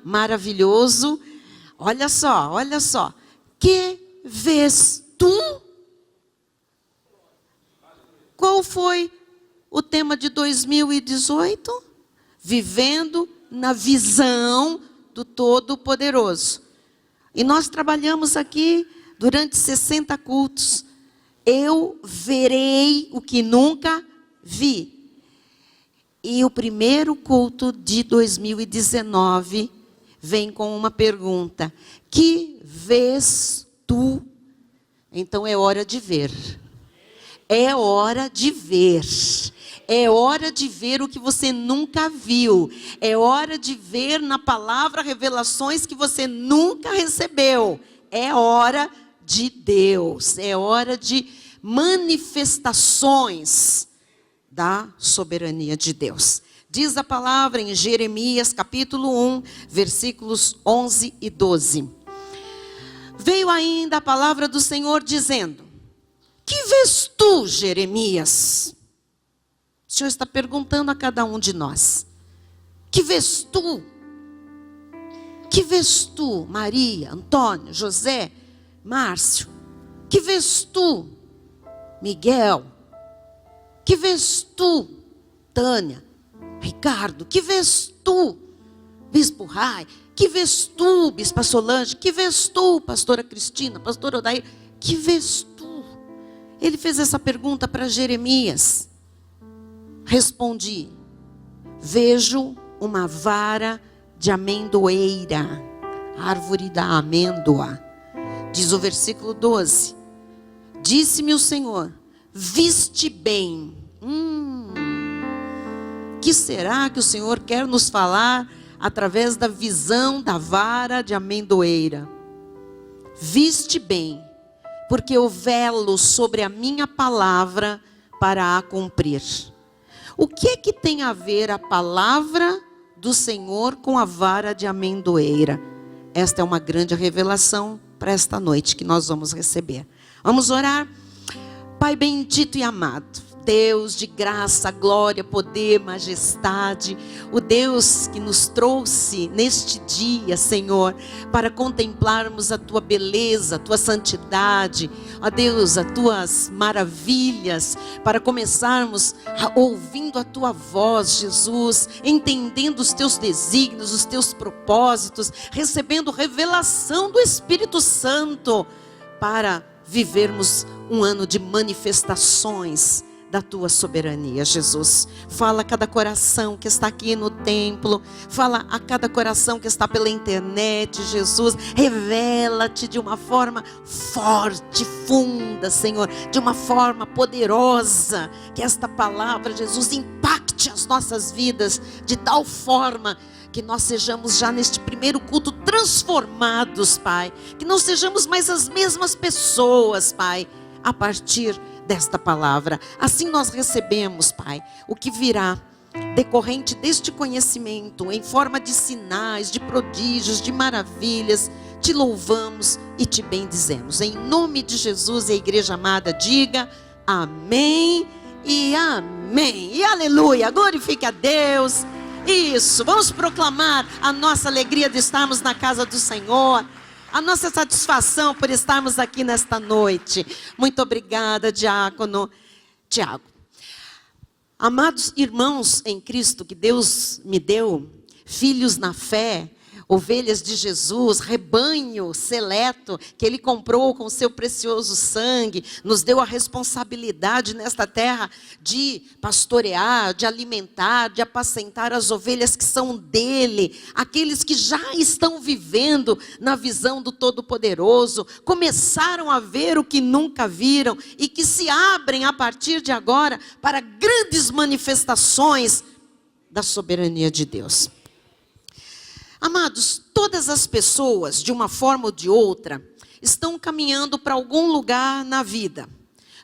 maravilhoso. Olha só, olha só. Que vês tu? Qual foi o tema de 2018? Vivendo na visão do Todo-Poderoso. E nós trabalhamos aqui durante 60 cultos. Eu verei o que nunca vi. E o primeiro culto de 2019 vem com uma pergunta: que vês tu? Então é hora de ver. É hora de ver. É hora de ver o que você nunca viu. É hora de ver na palavra revelações que você nunca recebeu. É hora de Deus. É hora de manifestações da soberania de Deus. Diz a palavra em Jeremias capítulo 1, versículos 11 e 12. Veio ainda a palavra do Senhor dizendo: que vês tu, Jeremias? O Senhor está perguntando a cada um de nós. Que vês tu? Que vês tu, Maria, Antônio, José, Márcio? Que vês tu, Miguel? Que vês tu, Tânia, Ricardo? Que vês tu, Bispo Rai? Que vês tu, Bispa Solange? Que vês tu, Pastora Cristina, Pastor Odair? Que vês tu? Ele fez essa pergunta para Jeremias. Respondi: vejo uma vara de amendoeira, árvore da amêndoa. Diz o versículo 12: disse-me o Senhor, viste bem. Que será que o Senhor quer nos falar através da visão da vara de amendoeira? Viste bem, porque eu velo sobre a minha palavra para a cumprir. O que é que tem a ver a palavra do Senhor com a vara de amendoeira? Esta é uma grande revelação para esta noite que nós vamos receber. Vamos orar? Pai bendito e amado, Deus de graça, glória, poder, majestade, o Deus que nos trouxe neste dia, Senhor, para contemplarmos a Tua beleza, a Tua santidade, ó Deus, as Tuas maravilhas, para começarmos ouvindo a Tua voz, Jesus, entendendo os Teus desígnios, os Teus propósitos, recebendo revelação do Espírito Santo, para vivermos um ano de manifestações da Tua soberania, Jesus. Fala a cada coração que está aqui no templo, fala a cada coração que está pela internet, Jesus. Revela-te de uma forma forte, funda, Senhor, de uma forma poderosa, que esta palavra, Jesus, impacte as nossas vidas de tal forma que nós sejamos já neste primeiro culto transformados, Pai, que não sejamos mais as mesmas pessoas, Pai, a partir desta palavra. Assim nós recebemos, Pai, o que virá decorrente deste conhecimento, em forma de sinais, de prodígios, de maravilhas. Te louvamos e te bendizemos. Em nome de Jesus, e a igreja amada diga amém e amém. E aleluia, glorifique a Deus. Isso, vamos proclamar a nossa alegria de estarmos na casa do Senhor, a nossa satisfação por estarmos aqui nesta noite. Muito obrigada, diácono Tiago. Amados irmãos em Cristo, que Deus me deu, filhos na fé, ovelhas de Jesus, rebanho seleto, que Ele comprou com o seu precioso sangue, nos deu a responsabilidade nesta terra de pastorear, de alimentar, de apacentar as ovelhas que são dele, aqueles que já estão vivendo na visão do Todo-Poderoso, começaram a ver o que nunca viram e que se abrem a partir de agora para grandes manifestações da soberania de Deus. Amados, todas as pessoas, de uma forma ou de outra, estão caminhando para algum lugar na vida.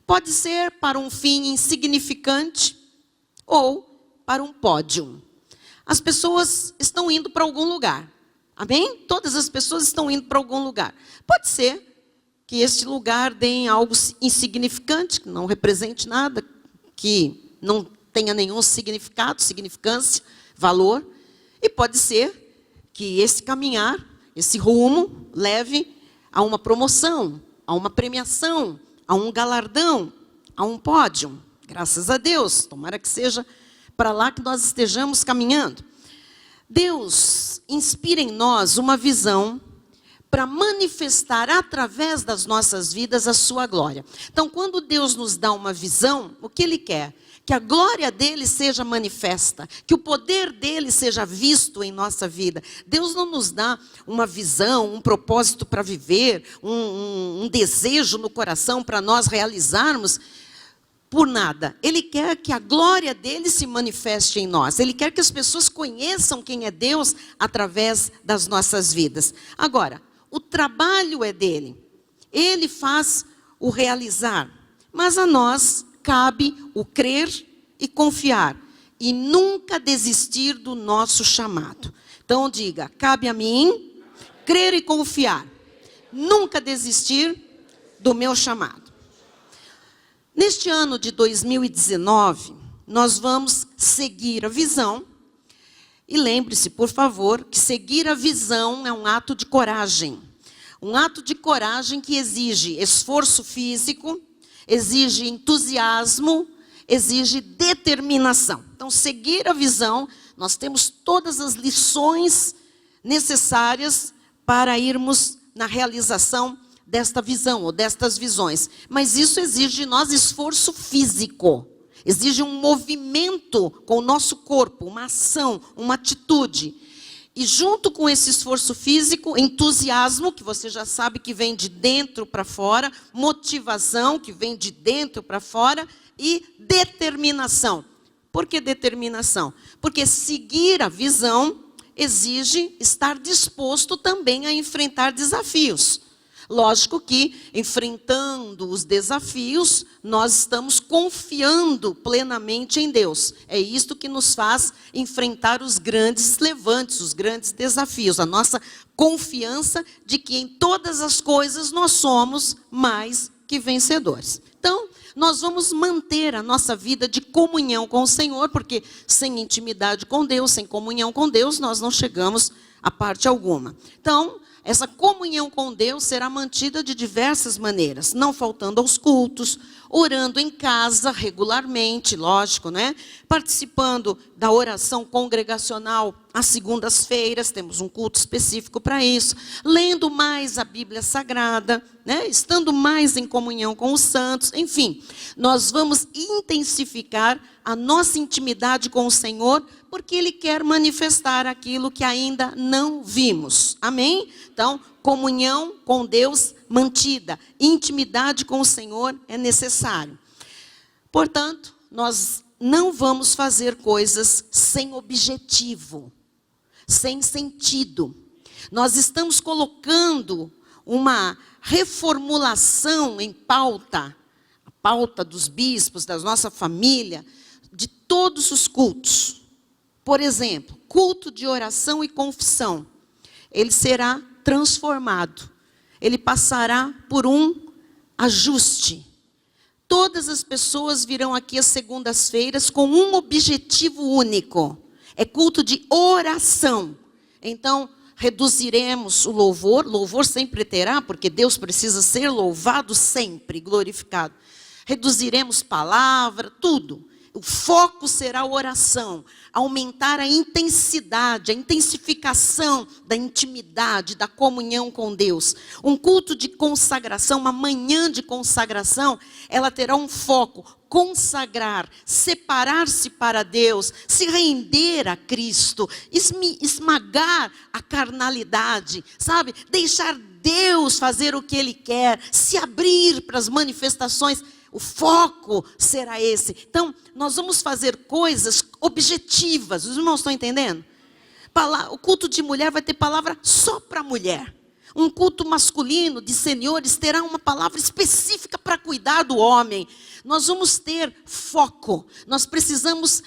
Pode ser para um fim insignificante ou para um pódio. As pessoas estão indo para algum lugar. Amém? Todas as pessoas estão indo para algum lugar. Pode ser que este lugar dê algo insignificante, que não represente nada, que não tenha nenhum significado, significância, valor. E pode ser que esse caminhar, esse rumo, leve a uma promoção, a uma premiação, a um galardão, a um pódio. Graças a Deus, tomara que seja para lá que nós estejamos caminhando. Deus inspira em nós uma visão para manifestar através das nossas vidas a sua glória. Então, quando Deus nos dá uma visão, o que Ele quer? Que a glória dEle seja manifesta, que o poder dEle seja visto em nossa vida. Deus não nos dá uma visão, um propósito para viver, um desejo no coração para nós realizarmos por nada. Ele quer que a glória dEle se manifeste em nós. Ele quer que as pessoas conheçam quem é Deus através das nossas vidas. Agora, o trabalho é dEle. Ele faz o realizar. Mas a nós cabe o crer e confiar. E nunca desistir do nosso chamado. Então diga, cabe a mim crer e confiar. Nunca desistir do meu chamado. Neste ano de 2019, nós vamos seguir a visão. E lembre-se, por favor, que seguir a visão é um ato de coragem. Um ato de coragem que exige esforço físico, exige entusiasmo, exige determinação. Então, seguir a visão, nós temos todas as lições necessárias para irmos na realização desta visão ou destas visões. Mas isso exige de nós esforço físico. Exige um movimento com o nosso corpo, uma ação, uma atitude. E junto com esse esforço físico, entusiasmo, que você já sabe que vem de dentro para fora, motivação, que vem de dentro para fora, e determinação. Por que determinação? Porque seguir a visão exige estar disposto também a enfrentar desafios. Lógico que, enfrentando os desafios, nós estamos confiando plenamente em Deus. É isto que nos faz enfrentar os grandes levantes, os grandes desafios. A nossa confiança de que em todas as coisas nós somos mais que vencedores. Então, nós vamos manter a nossa vida de comunhão com o Senhor, porque sem intimidade com Deus, sem comunhão com Deus, nós não chegamos a parte alguma. Então, essa comunhão com Deus será mantida de diversas maneiras, não faltando aos cultos, orando em casa regularmente, lógico, né? Participando da oração congregacional às segundas-feiras, temos um culto específico para isso, lendo mais a Bíblia Sagrada, né? Estando mais em comunhão com os santos, enfim, nós vamos intensificar a nossa intimidade com o Senhor, porque Ele quer manifestar aquilo que ainda não vimos. Amém? Então, comunhão com Deus mantida, intimidade com o Senhor é necessário. Portanto, nós não vamos fazer coisas sem objetivo, sem sentido. Nós estamos colocando uma reformulação em pauta, a pauta dos bispos, da nossa família, de todos os cultos. Por exemplo, culto de oração e confissão, ele será transformado. Ele passará por um ajuste. Todas as pessoas virão aqui às segundas-feiras com um objetivo único. É culto de oração. Então, reduziremos o louvor. Louvor sempre terá, porque Deus precisa ser louvado sempre, glorificado. Reduziremos palavra, tudo. O foco será a oração, aumentar a intensidade, a intensificação da intimidade, da comunhão com Deus. Um culto de consagração, uma manhã de consagração, ela terá um foco, consagrar, separar-se para Deus, se render a Cristo, esmagar a carnalidade, sabe? Deixar Deus fazer o que Ele quer, se abrir para as manifestações. O foco será esse. Então, nós vamos fazer coisas objetivas. Os irmãos estão entendendo? O culto de mulher vai ter palavra só para mulher. Um culto masculino de senhores terá uma palavra específica para cuidar do homem. Nós vamos ter foco. Nós precisamos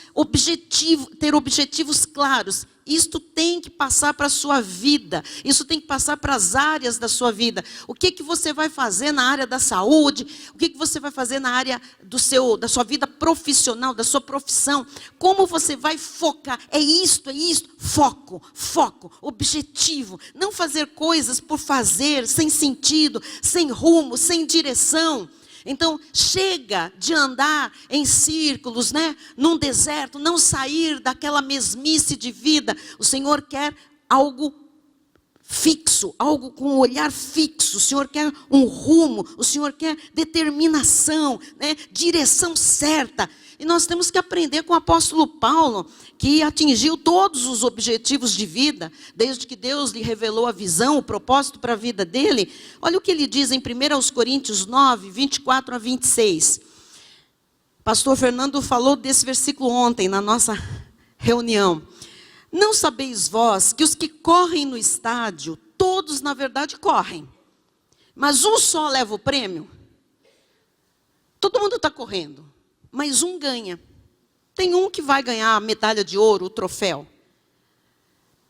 ter objetivos claros. Isto tem que passar para a sua vida. Isso tem que passar para as áreas da sua vida. O que que você vai fazer na área da saúde? O que que você vai fazer na área da sua vida profissional, da sua profissão? Como você vai focar? É isto. Foco, objetivo. Não fazer coisas por fazer, sem sentido, sem rumo, sem direção. Então, chega de andar em círculos, né? Num deserto, não sair daquela mesmice de vida. O Senhor quer algo fixo, algo com um olhar fixo. O Senhor quer um rumo, o Senhor quer determinação, né? Direção certa. E nós temos que aprender com o apóstolo Paulo, que atingiu todos os objetivos de vida, desde que Deus lhe revelou a visão, o propósito para a vida dele. Olha o que ele diz em 1 Coríntios 9, 24 a 26. Pastor Fernando falou desse versículo ontem, na nossa reunião. Não sabeis vós que os que correm no estádio, todos na verdade correm, mas um só leva o prêmio? Todo mundo está correndo, mas um ganha. Tem um que vai ganhar a medalha de ouro, o troféu.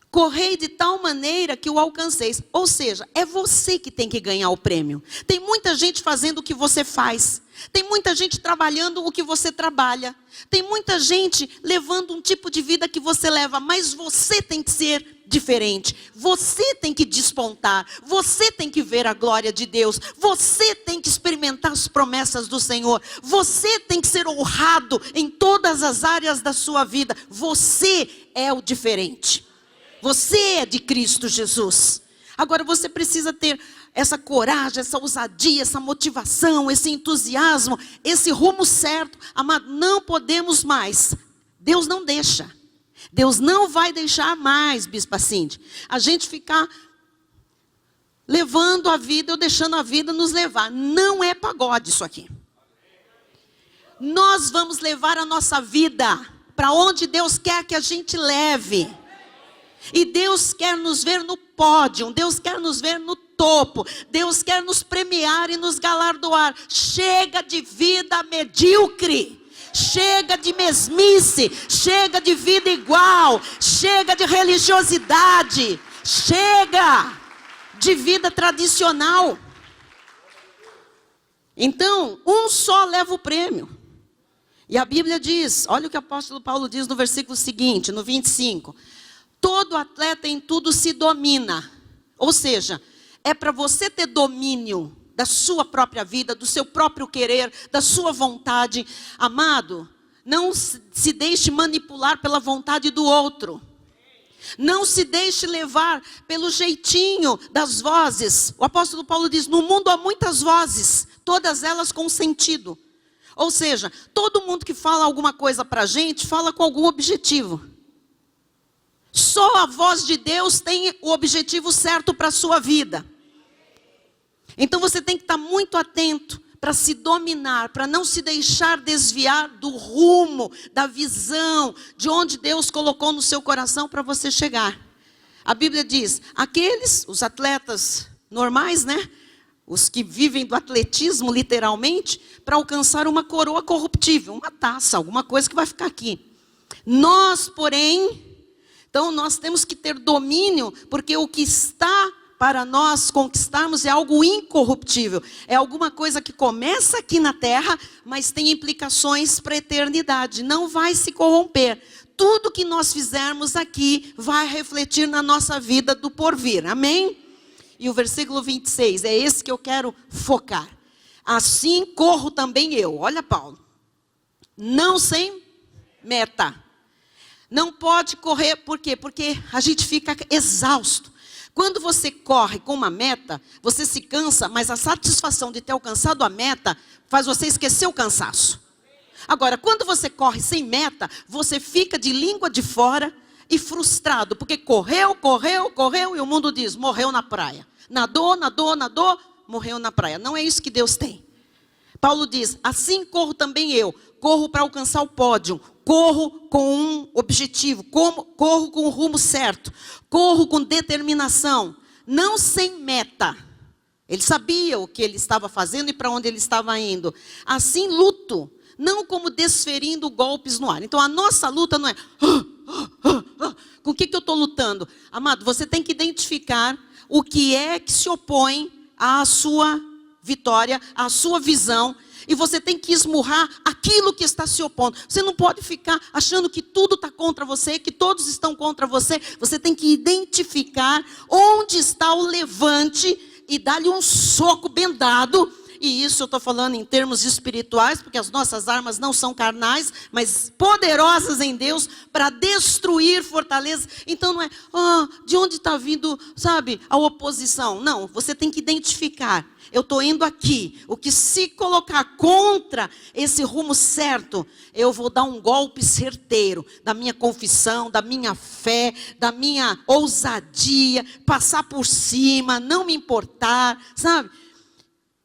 Correi de tal maneira que o alcanceis. Ou seja, é você que tem que ganhar o prêmio. Tem muita gente fazendo o que você faz. Tem muita gente trabalhando o que você trabalha. Tem muita gente levando um tipo de vida que você leva. Mas você tem que ser diferente. Você tem que despontar. Você tem que ver a glória de Deus. Você tem que experimentar as promessas do Senhor. Você tem que ser honrado em todas as áreas da sua vida. Você é o diferente. Você é de Cristo Jesus. Agora você precisa ter essa coragem, essa ousadia, essa motivação, esse entusiasmo, esse rumo certo. Amado, não podemos mais. Deus não deixa. Deus não vai deixar mais, Bispa Cindy, a gente ficar levando a vida ou deixando a vida nos levar. Não é pagode isso aqui. Nós vamos levar a nossa vida para onde Deus quer que a gente leve. E Deus quer nos ver no pódio, Deus quer nos ver no topo, Deus quer nos premiar e nos galardoar. Chega de vida medíocre, chega de mesmice, chega de vida igual, chega de religiosidade, chega de vida tradicional. Então, um só leva o prêmio. E a Bíblia diz, olha o que o apóstolo Paulo diz no versículo seguinte, no 25. Todo atleta em tudo se domina. Ou seja, é para você ter domínio da sua própria vida, do seu próprio querer, da sua vontade. Amado, não se deixe manipular pela vontade do outro. Não se deixe levar pelo jeitinho das vozes. O apóstolo Paulo diz, no mundo há muitas vozes, todas elas com sentido. Ou seja, todo mundo que fala alguma coisa para a gente, fala com algum objetivo. Só a voz de Deus tem o objetivo certo para a sua vida. Então você tem que estar muito atento para se dominar, para não se deixar desviar do rumo, da visão, de onde Deus colocou no seu coração para você chegar. A Bíblia diz, os atletas normais, né? Os que vivem do atletismo literalmente, para alcançar uma coroa corruptível, uma taça, alguma coisa que vai ficar aqui. Nós, porém, então nós temos que ter domínio, porque o que está para nós conquistarmos é algo incorruptível. É alguma coisa que começa aqui na terra, mas tem implicações para a eternidade. Não vai se corromper. Tudo que nós fizermos aqui vai refletir na nossa vida do porvir. Amém? E o versículo 26, é esse que eu quero focar. Assim corro também eu. Olha Paulo. Não sem meta. Não pode correr, por quê? Porque a gente fica exausto. Quando você corre com uma meta, você se cansa, mas a satisfação de ter alcançado a meta faz você esquecer o cansaço. Agora, quando você corre sem meta, você fica de língua de fora e frustrado, porque correu e o mundo diz, morreu na praia. Nadou, morreu na praia. Não é isso que Deus tem. Paulo diz, assim corro também eu. Corro para alcançar o pódio. Corro com um objetivo, corro com o rumo certo, corro com determinação, não sem meta. Ele sabia o que ele estava fazendo e para onde ele estava indo. Assim luto, não como desferindo golpes no ar. Então a nossa luta não é, Com o que eu estou lutando? Amado, você tem que identificar o que é que se opõe à sua vitória, à sua visão. E você tem que esmurrar aquilo que está se opondo. Você não pode ficar achando que tudo está contra você, que todos estão contra você. Você tem que identificar onde está o levante e dar-lhe um soco bem dado. E isso eu estou falando em termos espirituais, porque as nossas armas não são carnais, mas poderosas em Deus para destruir fortalezas. Então não é, de onde está vindo, sabe, a oposição. Não, você tem que identificar. Eu estou indo aqui. O que se colocar contra esse rumo certo, eu vou dar um golpe certeiro da minha confissão, da minha fé, da minha ousadia, passar por cima, não me importar, sabe?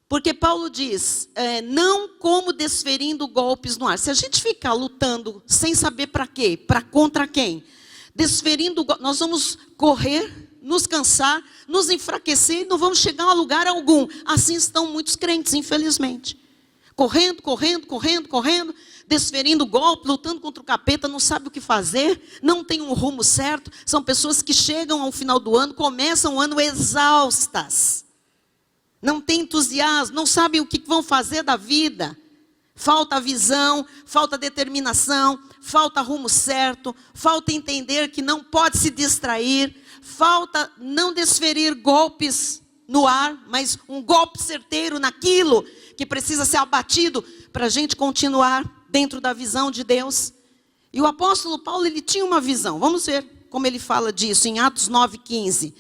Porque Paulo diz, não como desferindo golpes no ar. Se a gente ficar lutando sem saber para quê, para contra quem, desferindo, nós vamos correr, nos cansar, nos enfraquecer e não vamos chegar a lugar algum. Assim estão muitos crentes, infelizmente. Correndo, desferindo golpe, lutando contra o capeta, não sabe o que fazer, não tem um rumo certo. São pessoas que chegam ao final do ano, começam o ano exaustas. Não tem entusiasmo, não sabem o que vão fazer da vida. Falta visão, falta determinação, falta rumo certo, falta entender que não pode se distrair, falta não desferir golpes no ar, mas um golpe certeiro naquilo que precisa ser abatido para a gente continuar dentro da visão de Deus. E o apóstolo Paulo, ele tinha uma visão. Vamos ver como ele fala disso em Atos 9:15.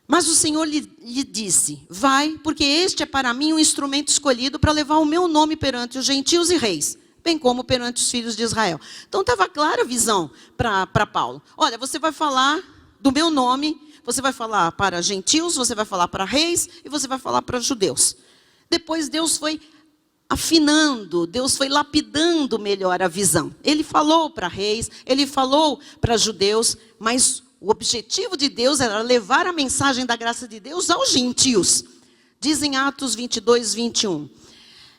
Mas o Senhor lhe disse, vai, porque este é para mim um instrumento escolhido para levar o meu nome perante os gentios e reis, bem como perante os filhos de Israel. Então estava clara a visão para Paulo. Olha, você vai falar do meu nome, você vai falar para gentios, você vai falar para reis e você vai falar para judeus. Depois Deus foi afinando, Deus foi lapidando melhor a visão. Ele falou para reis, ele falou para judeus, mas o objetivo de Deus era levar a mensagem da graça de Deus aos gentios. Diz em Atos 22:21.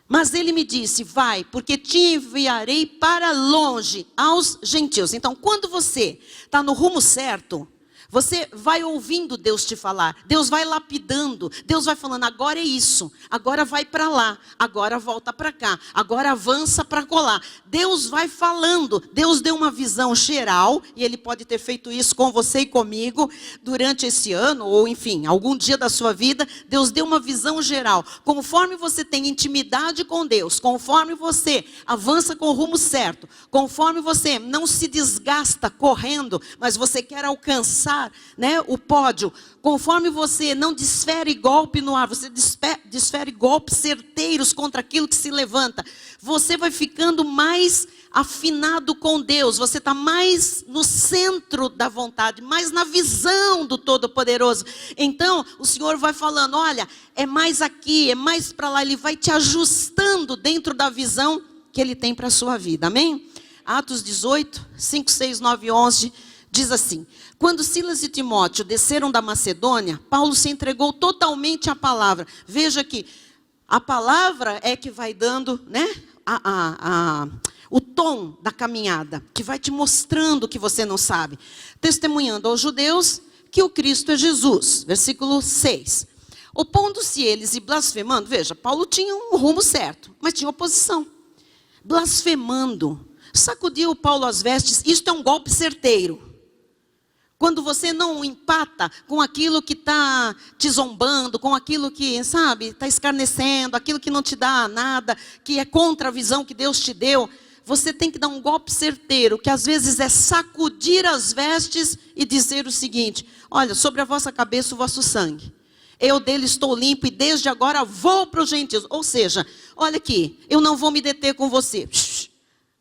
Mas ele me disse, vai, porque te enviarei para longe aos gentios. Então, quando você está no rumo certo, você vai ouvindo Deus te falar. Deus vai lapidando. Deus vai falando, agora é isso. Agora vai para lá. Agora volta para cá. Agora avança para colar. Deus vai falando. Deus deu uma visão geral. E Ele pode ter feito isso com você e comigo durante esse ano. Ou enfim, algum dia da sua vida. Deus deu uma visão geral. Conforme você tem intimidade com Deus. Conforme você avança com o rumo certo. Conforme você não se desgasta correndo. Mas você quer alcançar, né, o pódio, conforme você não desfere golpe no ar, você desfere golpes certeiros contra aquilo que se levanta, você vai ficando mais afinado com Deus, você está mais no centro da vontade, mais na visão do Todo-Poderoso. Então o Senhor vai falando, olha, é mais aqui, é mais para lá, Ele vai te ajustando dentro da visão que Ele tem para a sua vida, amém? Atos 18, 5, 6, 9, 11, diz assim, quando Silas e Timóteo desceram da Macedônia, Paulo se entregou totalmente à palavra. Veja que a palavra é que vai dando, né, o tom da caminhada, que vai te mostrando o que você não sabe. Testemunhando aos judeus que o Cristo é Jesus. Versículo 6. Opondo-se eles e blasfemando, veja, Paulo tinha um rumo certo, mas tinha oposição. Blasfemando, sacudiu Paulo as vestes, isto é um golpe certeiro. Quando você não empata com aquilo que está te zombando, com aquilo que, sabe, está escarnecendo, aquilo que não te dá nada, que é contra a visão que Deus te deu, você tem que dar um golpe certeiro, que às vezes é sacudir as vestes e dizer o seguinte, olha, sobre a vossa cabeça o vosso sangue. Eu dele estou limpo e desde agora vou para os gentios. Ou seja, olha aqui, eu não vou me deter com você.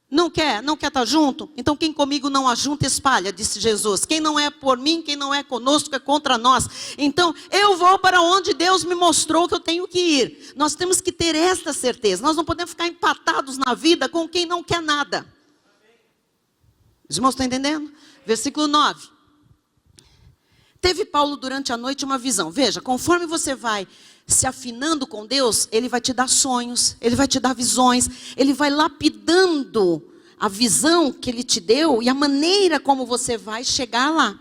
Não quer estar junto? Então quem comigo não ajunta, espalha, disse Jesus. Quem não é por mim, quem não é conosco, é contra nós. Então eu vou para onde Deus me mostrou que eu tenho que ir. Nós temos que ter esta certeza. Nós não podemos ficar empatados na vida com quem não quer nada. Os irmãos estão entendendo? Versículo 9. Teve Paulo durante a noite uma visão. Veja, conforme você vai se afinando com Deus, Ele vai te dar sonhos, Ele vai te dar visões, Ele vai lapidando a visão que ele te deu e a maneira como você vai chegar lá.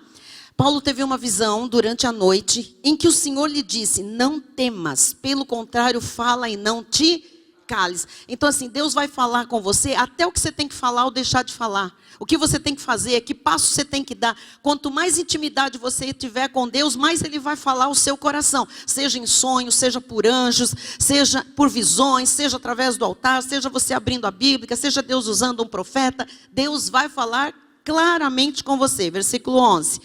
Paulo teve uma visão durante a noite em que o Senhor lhe disse: não temas, pelo contrário, fala e não te cales. Então assim, Deus vai falar com você até o que você tem que falar ou deixar de falar. O que você tem que fazer, que passo você tem que dar. Quanto mais intimidade você tiver com Deus, mais Ele vai falar ao seu coração. Seja em sonhos, seja por anjos, seja por visões, seja através do altar, seja você abrindo a Bíblia, seja Deus usando um profeta. Deus vai falar claramente com você. Versículo 11.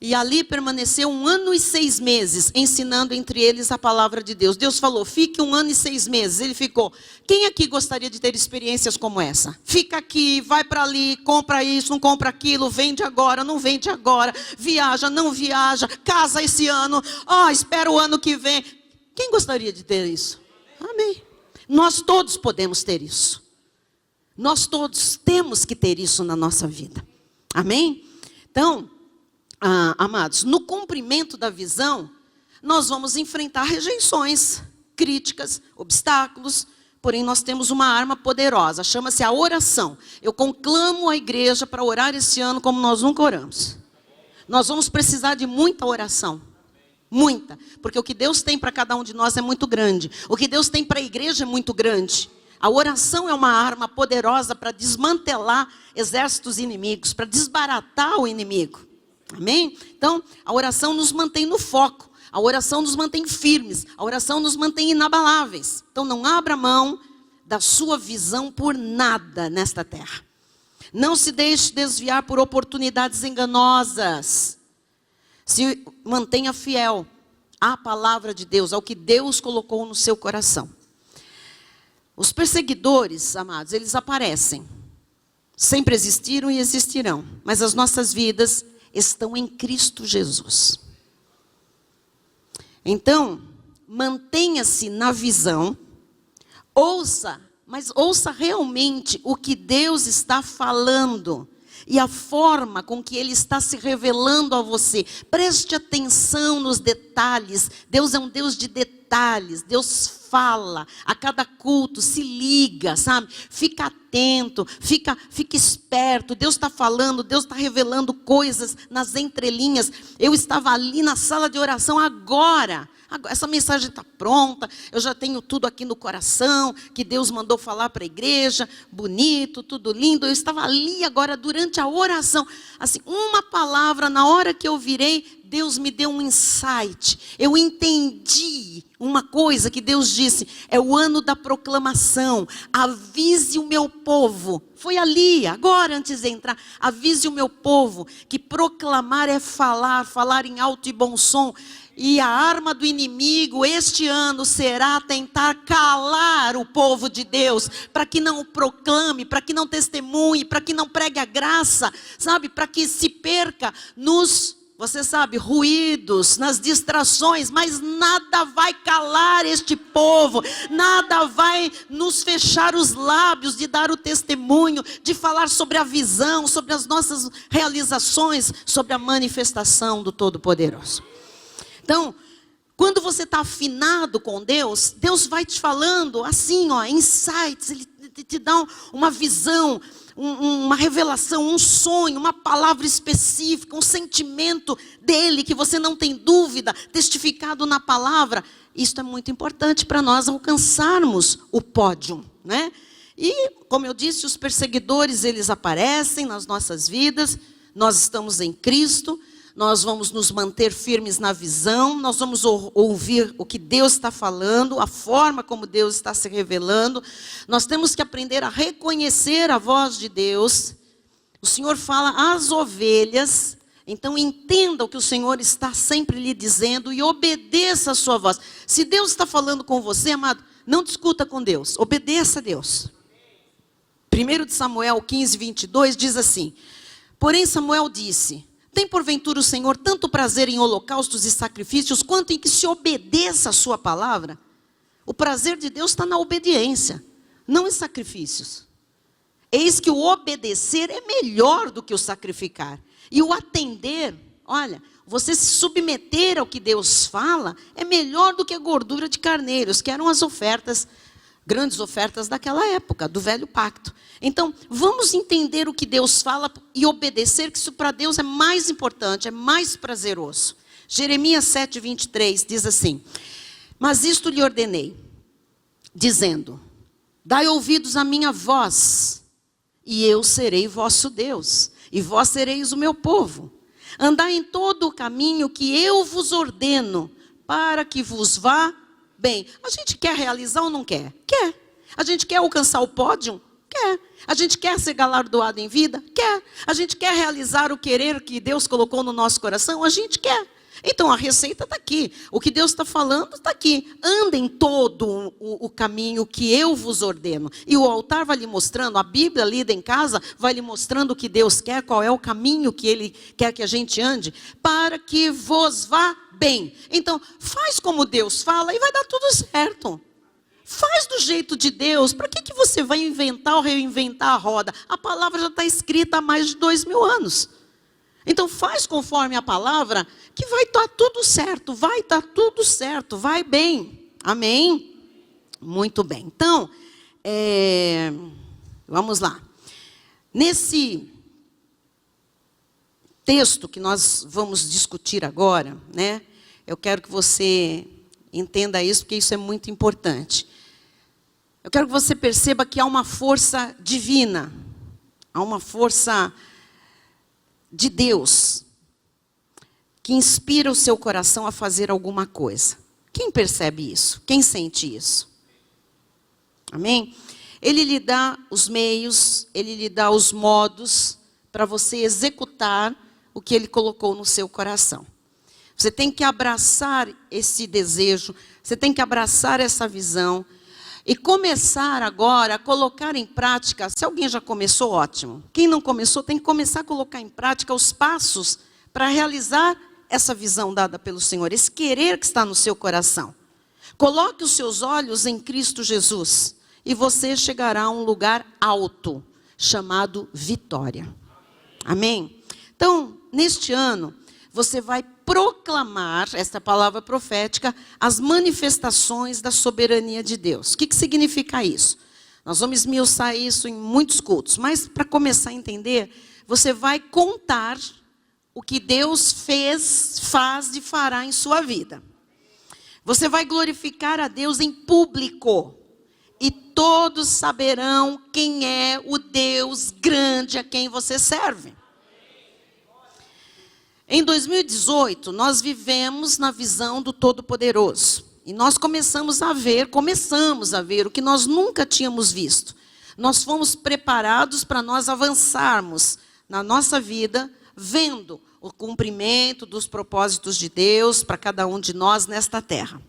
E ali permaneceu 1 ano e 6 meses, ensinando entre eles a palavra de Deus. Deus falou: fique 1 ano e 6 meses. Ele ficou. Quem aqui gostaria de ter experiências como essa? Fica aqui, vai para ali, compra isso, não compra aquilo, vende agora, não vende agora, viaja, não viaja, casa esse ano, espera o ano que vem. Quem gostaria de ter isso? Amém. Nós todos podemos ter isso. Nós todos temos que ter isso na nossa vida. Amém? Então, amados, no cumprimento da visão, nós vamos enfrentar rejeições, críticas, obstáculos, porém nós temos uma arma poderosa, chama-se a oração. Eu conclamo a igreja para orar esse ano como nós nunca oramos. Nós vamos precisar de muita oração, muita, porque o que Deus tem para cada um de nós é muito grande, o que Deus tem para a igreja é muito grande. A oração é uma arma poderosa para desmantelar exércitos inimigos, para desbaratar o inimigo. Amém? Então, a oração nos mantém no foco. A oração nos mantém firmes. A oração nos mantém inabaláveis. Então, não abra mão da sua visão por nada nesta terra. Não se deixe desviar por oportunidades enganosas. Se mantenha fiel à palavra de Deus, ao que Deus colocou no seu coração. Os perseguidores, amados, eles aparecem. Sempre existiram e existirão. Mas as nossas vidas estão em Cristo Jesus. Então, mantenha-se na visão, ouça, mas ouça realmente o que Deus está falando e a forma com que Ele está se revelando a você. Preste atenção nos detalhes. Deus é um Deus de detalhes. Deus fala a cada culto, se liga, sabe? Fica atento, fica esperto. Deus está falando, Deus está revelando coisas nas entrelinhas. Eu estava ali na sala de oração agora essa mensagem está pronta, eu já tenho tudo aqui no coração, que Deus mandou falar para a igreja, bonito, tudo lindo. Eu estava ali agora durante a oração, assim, uma palavra, na hora que eu virei, Deus me deu um insight. Eu entendi uma coisa que Deus disse: é o ano da proclamação. Avise o meu povo. Foi ali, agora antes de entrar. Avise o meu povo que proclamar é falar, falar em alto e bom som. E a arma do inimigo este ano será tentar calar o povo de Deus, para que não proclame, para que não testemunhe, para que não pregue a graça, sabe? Para que se perca nos, você sabe, ruídos, nas distrações, mas nada vai calar este povo, nada vai nos fechar os lábios de dar o testemunho, de falar sobre a visão, sobre as nossas realizações, sobre a manifestação do Todo-Poderoso. Então, quando você está afinado com Deus, Deus vai te falando assim, insights, Ele te dá uma visão, uma revelação, um sonho, uma palavra específica, um sentimento dEle que você não tem dúvida, testificado na palavra. Isso é muito importante para nós alcançarmos o pódio, né? E, como eu disse, os perseguidores, eles aparecem nas nossas vidas, nós estamos em Cristo. Nós vamos nos manter firmes na visão, nós vamos ouvir o que Deus está falando, a forma como Deus está se revelando. Nós temos que aprender a reconhecer a voz de Deus. O Senhor fala às ovelhas, então entenda o que o Senhor está sempre lhe dizendo e obedeça a sua voz. Se Deus está falando com você, amado, não discuta com Deus, obedeça a Deus. 1 Samuel 15, 22 diz assim: porém Samuel disse: tem porventura o Senhor tanto prazer em holocaustos e sacrifícios, quanto em que se obedeça a sua palavra? O prazer de Deus está na obediência, não em sacrifícios. Eis que o obedecer é melhor do que o sacrificar. E o atender, olha, você se submeter ao que Deus fala, é melhor do que a gordura de carneiros, que eram as ofertas grandes ofertas daquela época, do velho pacto. Então, vamos entender o que Deus fala e obedecer, que isso para Deus é mais importante, é mais prazeroso. Jeremias 7:23 diz assim: mas isto lhe ordenei, dizendo, dai ouvidos à minha voz, e eu serei vosso Deus, e vós sereis o meu povo. Andai em todo o caminho que eu vos ordeno, para que vos vá bem. A gente quer realizar ou não quer? Quer. A gente quer alcançar o pódio? Quer. A gente quer ser galardoado em vida? Quer. A gente quer realizar o querer que Deus colocou no nosso coração? A gente quer. Então a receita está aqui. O que Deus está falando está aqui. Andem todo o caminho que eu vos ordeno. E o altar vai lhe mostrando, a Bíblia lida em casa, vai lhe mostrando o que Deus quer, qual é o caminho que Ele quer que a gente ande, para que vos vá bem. Então, faz como Deus fala e vai dar tudo certo. Faz do jeito de Deus. Para que você vai inventar ou reinventar a roda? A palavra já está escrita há mais de 2000 anos. Então faz conforme a palavra, que vai estar tudo certo, vai estar tudo certo, vai bem. Amém? Muito bem. Então, vamos lá. Nesse texto que nós vamos discutir agora, né? Eu quero que você entenda isso, porque isso é muito importante. Eu quero que você perceba que há uma força divina, há uma força de Deus, que inspira o seu coração a fazer alguma coisa. Quem percebe isso? Quem sente isso? Amém? Ele lhe dá os meios, Ele lhe dá os modos para você executar o que Ele colocou no seu coração. Você tem que abraçar esse desejo, você tem que abraçar essa visão e começar agora a colocar em prática. Se alguém já começou, ótimo. Quem não começou, tem que começar a colocar em prática os passos para realizar essa visão dada pelo Senhor, esse querer que está no seu coração. Coloque os seus olhos em Cristo Jesus e você chegará a um lugar alto, chamado vitória. Amém? Então, neste ano, você vai proclamar, esta palavra profética, as manifestações da soberania de Deus. O que significa isso? Nós vamos esmiuçar isso em muitos cultos, mas para começar a entender, você vai contar o que Deus fez, faz e fará em sua vida. Você vai glorificar a Deus em público, e todos saberão quem é o Deus grande a quem você serve. Em 2018, nós vivemos na visão do Todo-Poderoso. E nós começamos a ver o que nós nunca tínhamos visto. Nós fomos preparados para nós avançarmos na nossa vida, vendo o cumprimento dos propósitos de Deus para cada um de nós nesta terra.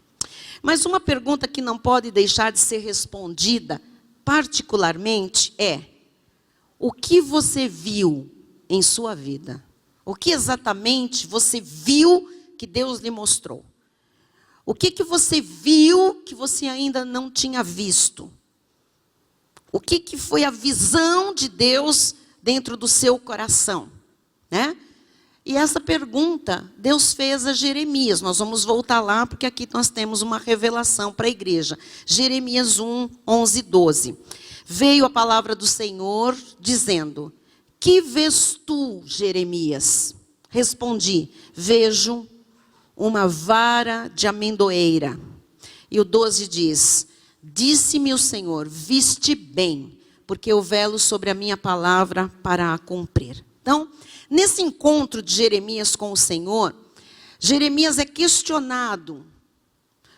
Mas uma pergunta que não pode deixar de ser respondida, particularmente, é: o que você viu em sua vida? O que exatamente você viu que Deus lhe mostrou? O que você viu que você ainda não tinha visto? O que foi a visão de Deus dentro do seu coração? Né? E essa pergunta Deus fez a Jeremias. Nós vamos voltar lá, porque aqui nós temos uma revelação para a igreja. Jeremias 1, 11, 12. Veio a palavra do Senhor dizendo: que vês tu, Jeremias? Respondi: vejo uma vara de amendoeira. E o 12 diz: disse-me o Senhor, viste bem, porque eu velo sobre a minha palavra para a cumprir. Então, nesse encontro de Jeremias com o Senhor, Jeremias é questionado.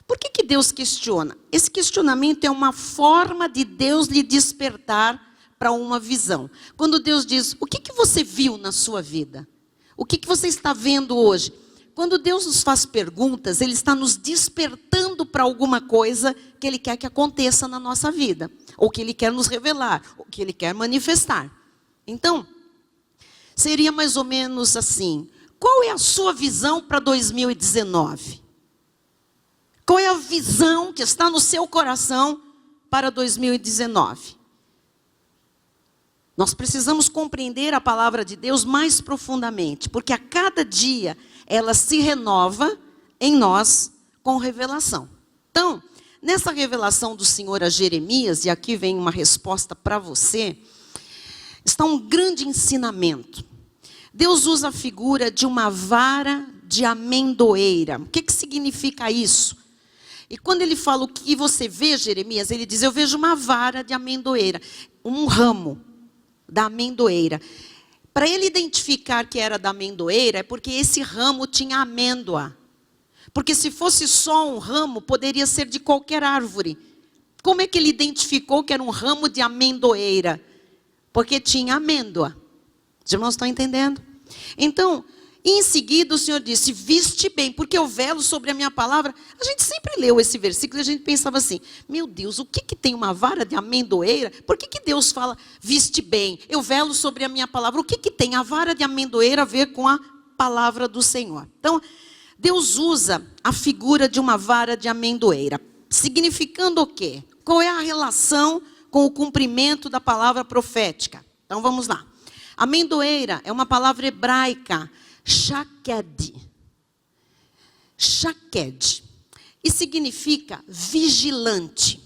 Por que Deus questiona? Esse questionamento é uma forma de Deus lhe despertar para uma visão. Quando Deus diz: o que você viu na sua vida? O que você está vendo hoje? Quando Deus nos faz perguntas, Ele está nos despertando para alguma coisa que Ele quer que aconteça na nossa vida, ou que Ele quer nos revelar, ou que Ele quer manifestar. Então, seria mais ou menos assim: qual é a sua visão para 2019? Qual é a visão que está no seu coração para 2019? Nós precisamos compreender a palavra de Deus mais profundamente, porque a cada dia ela se renova em nós com revelação. Então, nessa revelação do Senhor a Jeremias, e aqui vem uma resposta para você, está um grande ensinamento. Deus usa a figura de uma vara de amendoeira. O que significa isso? E quando ele fala o que você vê, Jeremias, ele diz, eu vejo uma vara de amendoeira, um ramo da amendoeira. Para ele identificar que era da amendoeira, é porque esse ramo tinha amêndoa. Porque se fosse só um ramo, poderia ser de qualquer árvore. Como é que ele identificou que era um ramo de amendoeira? Porque tinha amêndoa. Os irmãos estão entendendo? Então, em seguida o Senhor disse, viste bem, porque eu velo sobre a minha palavra. A gente sempre leu esse versículo e a gente pensava assim, meu Deus, o que tem uma vara de amendoeira? Por que Deus fala, viste bem, eu velo sobre a minha palavra? O que tem a vara de amendoeira a ver com a palavra do Senhor? Então, Deus usa a figura de uma vara de amendoeira, significando o quê? Qual é a relação com o cumprimento da palavra profética? Então vamos lá. Amendoeira é uma palavra hebraica, shaked. Shaked. E significa vigilante.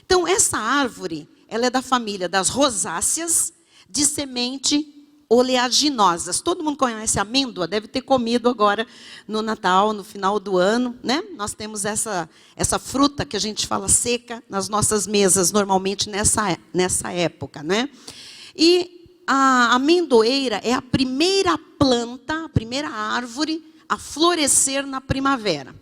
Então essa árvore, ela é da família das rosáceas, de semente oleaginosas. Todo mundo conhece a amêndoa, deve ter comido agora no Natal, no final do ano, né? Nós temos essa fruta que a gente fala seca nas nossas mesas, normalmente nessa época, né? E a amendoeira é a primeira planta, a primeira árvore a florescer na primavera.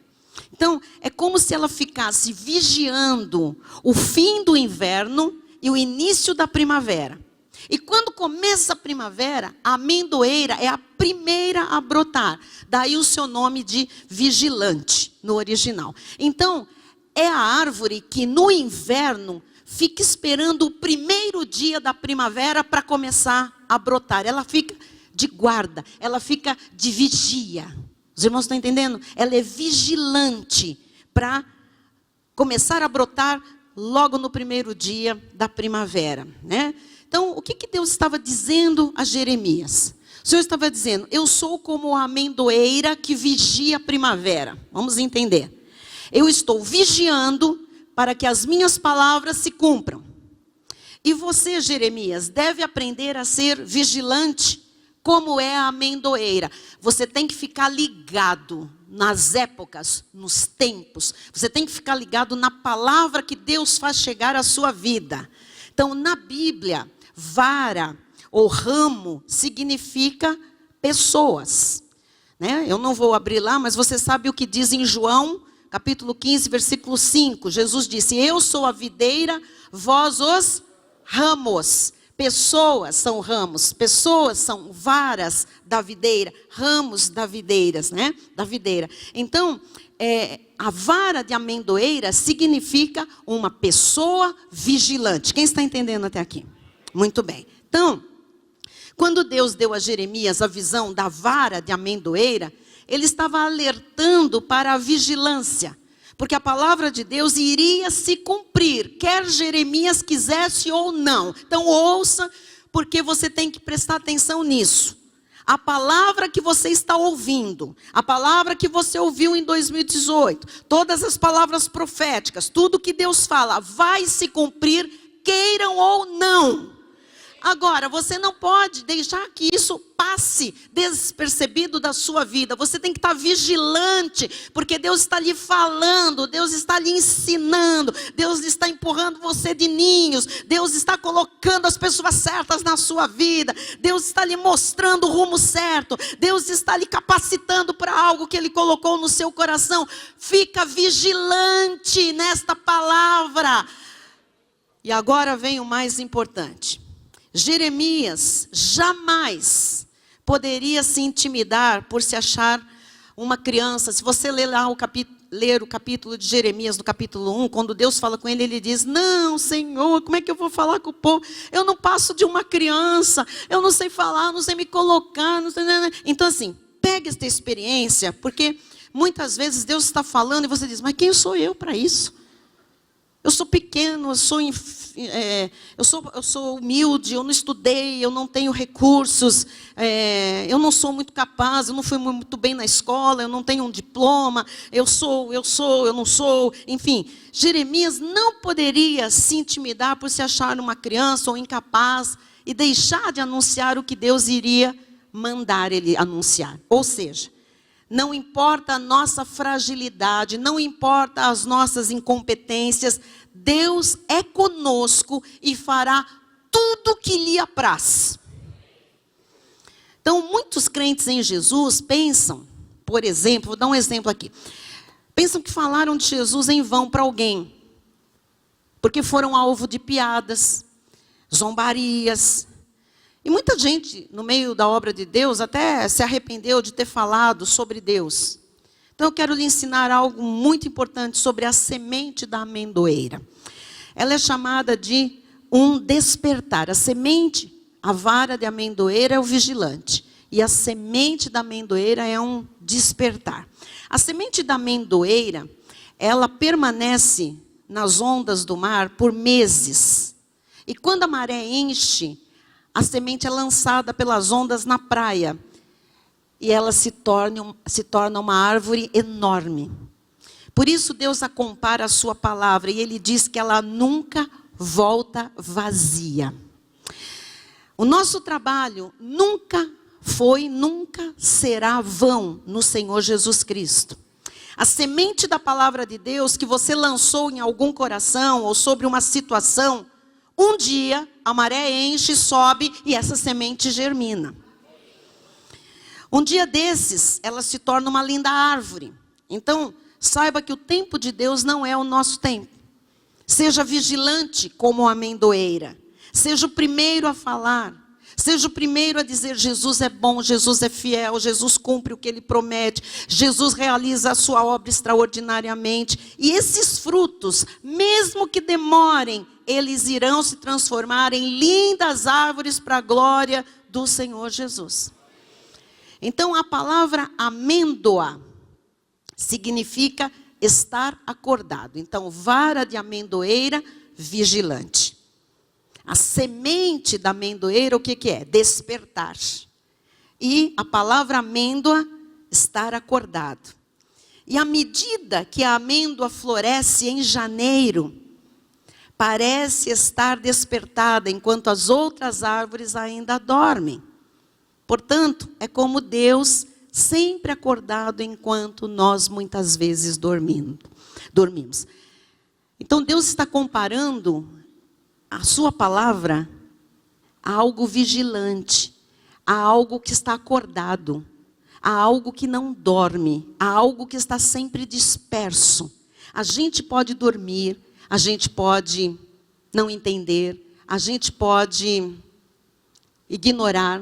Então, é como se ela ficasse vigiando o fim do inverno e o início da primavera. E quando começa a primavera, a amendoeira é a primeira a brotar. Daí o seu nome de vigilante, no original. Então, é a árvore que no inverno fica esperando o primeiro dia da primavera para começar a brotar. Ela fica de guarda, ela fica de vigia. Os irmãos estão entendendo? Ela é vigilante para começar a brotar logo no primeiro dia da primavera, né? Então, o que Deus estava dizendo a Jeremias? O Senhor estava dizendo, eu sou como a amendoeira que vigia a primavera. Vamos entender. Eu estou vigiando para que as minhas palavras se cumpram. E você, Jeremias, deve aprender a ser vigilante, como é a amendoeira. Você tem que ficar ligado nas épocas, nos tempos. Você tem que ficar ligado na palavra que Deus faz chegar à sua vida. Então, na Bíblia, vara ou ramo significa pessoas, né? Eu não vou abrir lá, mas você sabe o que diz em João, capítulo 15, versículo 5. Jesus disse, eu sou a videira, vós os ramos. Pessoas são ramos, pessoas são varas da videira, ramos da videiras, né? Da videira. Então, a vara de amendoeira significa uma pessoa vigilante. Quem está entendendo até aqui? Muito bem. Então, quando Deus deu a Jeremias a visão da vara de amendoeira, ele estava alertando para a vigilância. Porque a palavra de Deus iria se cumprir, quer Jeremias quisesse ou não. Então ouça, porque você tem que prestar atenção nisso. A palavra que você está ouvindo, a palavra que você ouviu em 2018, todas as palavras proféticas, tudo que Deus fala, vai se cumprir, queiram ou não. Agora, você não pode deixar que isso passe despercebido da sua vida. Você tem que estar vigilante, porque Deus está lhe falando, Deus está lhe ensinando, Deus está empurrando você de ninhos, Deus está colocando as pessoas certas na sua vida, Deus está lhe mostrando o rumo certo, Deus está lhe capacitando para algo que Ele colocou no seu coração. Fica vigilante nesta palavra. E agora vem o mais importante. Jeremias jamais poderia se intimidar por se achar uma criança. Se você ler lá ler o capítulo de Jeremias, no capítulo 1, quando Deus fala com ele, ele diz, não, Senhor, como é que eu vou falar com o povo? Eu não passo de uma criança, eu não sei falar, não sei me colocar. Não sei... Então assim, pega esta experiência, porque muitas vezes Deus está falando e você diz, mas quem sou eu para isso? Eu sou pequeno, eu sou humilde, eu não estudei, eu não tenho recursos, eu não sou muito capaz, eu não fui muito bem na escola, eu não tenho um diploma, eu não sou, enfim. Jeremias não poderia se intimidar por se achar uma criança ou incapaz e deixar de anunciar o que Deus iria mandar ele anunciar. Ou seja, não importa a nossa fragilidade, não importa as nossas incompetências, Deus é conosco e fará tudo que lhe apraz. Então, muitos crentes em Jesus pensam, por exemplo, vou dar um exemplo aqui. Pensam que falaram de Jesus em vão para alguém, porque foram alvo de piadas, zombarias. E muita gente, no meio da obra de Deus, até se arrependeu de ter falado sobre Deus. Então, eu quero lhe ensinar algo muito importante sobre a semente da amendoeira. Ela é chamada de um despertar. A semente, a vara de amendoeira é o vigilante. E a semente da amendoeira é um despertar. A semente da amendoeira, ela permanece nas ondas do mar por meses. E quando a maré enche, a semente é lançada pelas ondas na praia. E ela se torna uma árvore enorme. Por isso Deus a compara à sua palavra. E Ele diz que ela nunca volta vazia. O nosso trabalho nunca foi, nunca será vão no Senhor Jesus Cristo. A semente da palavra de Deus que você lançou em algum coração ou sobre uma situação, um dia a maré enche, sobe e essa semente germina. Um dia desses, ela se torna uma linda árvore. Então, saiba que o tempo de Deus não é o nosso tempo. Seja vigilante como a amendoeira. Seja o primeiro a falar. Seja o primeiro a dizer: Jesus é bom, Jesus é fiel, Jesus cumpre o que Ele promete, Jesus realiza a sua obra extraordinariamente. E esses frutos, mesmo que demorem, eles irão se transformar em lindas árvores para a glória do Senhor Jesus. Então, a palavra amêndoa significa estar acordado. Então, vara de amendoeira, vigilante. A semente da amendoeira, o que é? Despertar. E a palavra amêndoa, estar acordado. E à medida que a amêndoa floresce em janeiro, parece estar despertada, enquanto as outras árvores ainda dormem. Portanto, é como Deus sempre acordado enquanto nós muitas vezes dormimos. Então Deus está comparando a sua palavra a algo vigilante, a algo que está acordado, a algo que não dorme, a algo que está sempre disperso. A gente pode dormir, a gente pode não entender, a gente pode ignorar,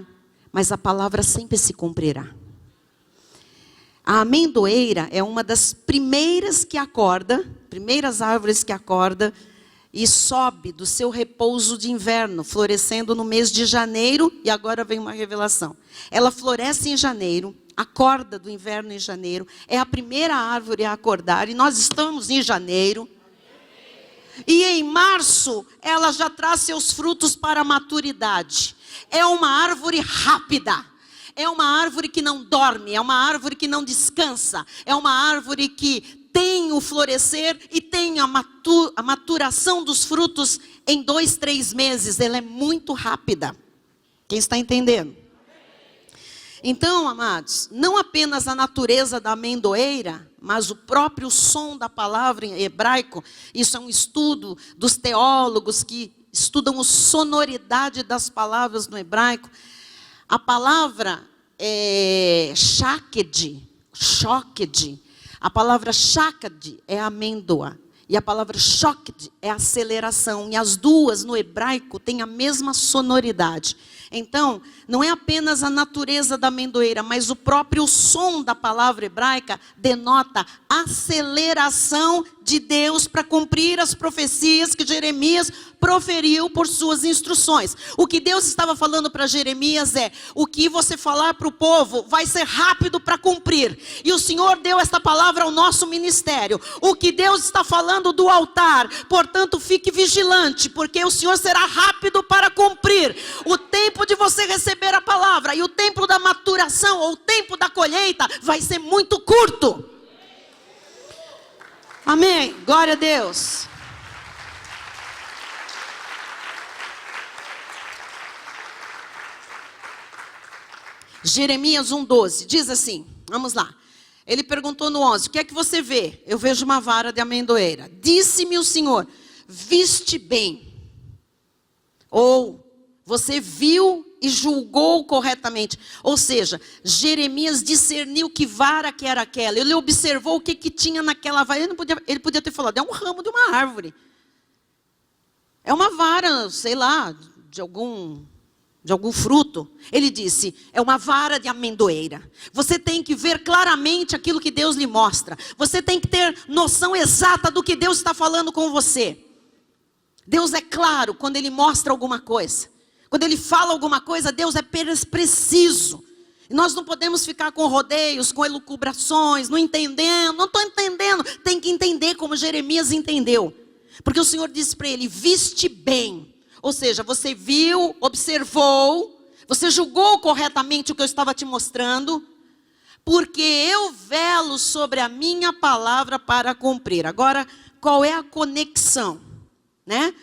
mas a palavra sempre se cumprirá. A amendoeira é uma das primeiras que acorda, primeiras árvores que acorda e sobe do seu repouso de inverno, florescendo no mês de janeiro, e agora vem uma revelação. Ela floresce em janeiro, acorda do inverno em janeiro, é a primeira árvore a acordar, e nós estamos em janeiro. E em março, ela já traz seus frutos para a maturidade. É uma árvore rápida. É uma árvore que não dorme. É uma árvore que não descansa. É uma árvore que tem o florescer e tem a maturação dos frutos em 2, 3 meses. Ela é muito rápida. Quem está entendendo? Então, amados, não apenas a natureza da amendoeira, mas o próprio som da palavra em hebraico. Isso é um estudo dos teólogos que estudam a sonoridade das palavras no hebraico. A palavra shaked. A palavra shaked é amêndoa. E a palavra shoked é aceleração. E as duas no hebraico têm a mesma sonoridade. Então, não é apenas a natureza da amendoeira, mas o próprio som da palavra hebraica denota aceleração de Deus para cumprir as profecias que Jeremias proferiu por suas instruções. O que Deus estava falando para Jeremias é: o que você falar para o povo vai ser rápido para cumprir. E o Senhor deu esta palavra ao nosso ministério. O que Deus está falando do altar, portanto fique vigilante, porque o Senhor será rápido para cumprir. O tempo de você receber a palavra e o tempo da maturação, ou o tempo da colheita, vai ser muito curto. Amém, glória a Deus. Jeremias 1:12, diz assim, vamos lá. Ele perguntou no 11, o que é que você vê? Eu vejo uma vara de amendoeira. Disse-me o Senhor, viste bem. Ou, você viu e julgou corretamente. Ou seja, Jeremias discerniu que vara que era aquela. Ele observou o que tinha naquela vara. Ele podia ter falado, é um ramo de uma árvore. É uma vara, sei lá, de algum fruto. Ele disse, é uma vara de amendoeira. Você tem que ver claramente aquilo que Deus lhe mostra. Você tem que ter noção exata do que Deus está falando com você. Deus é claro quando Ele mostra alguma coisa. Quando Ele fala alguma coisa, Deus é preciso. E nós não podemos ficar com rodeios, com elucubrações, não entendendo, não estou entendendo. Tem que entender como Jeremias entendeu. Porque o Senhor disse para ele, viste bem. Ou seja, você viu, observou, você julgou corretamente o que eu estava te mostrando, porque eu velo sobre a minha palavra para cumprir. Agora, qual é a conexão? Né?